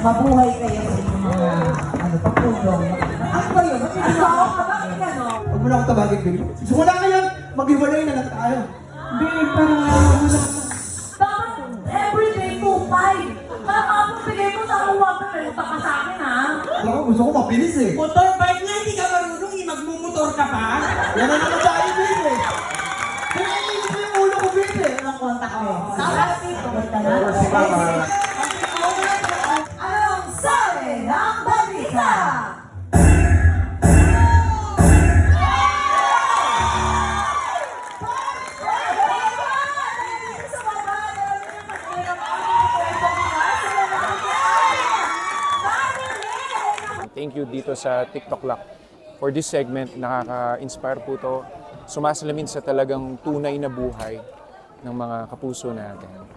mabuhay kayo sa inyong mga pagtulong. Ano ba yun? Bakit ano? Huwag mo na akong tabagin, baby. Simula ngayon, maghiwalay na lang tayo. Babe, parang wala. Dapat everyday 2-5. Parang bigay mo sa uwa ko, pero pa sa akin ha. Ako, gusto ko mabilis eh. Motorbike nga, hindi ka marunong magmumotor ka pa? Yan ang naman tayo, baby. Kaya iisip mo yung ulo ko, baby. Ang kontak ko. Tapos dito. Si Mama. Anong sabi ng balita? Thank you dito sa TikTok Lock. For this segment, nakaka-inspire po to. Sumasalamin sa talagang tunay na buhay ng mga kapuso natin.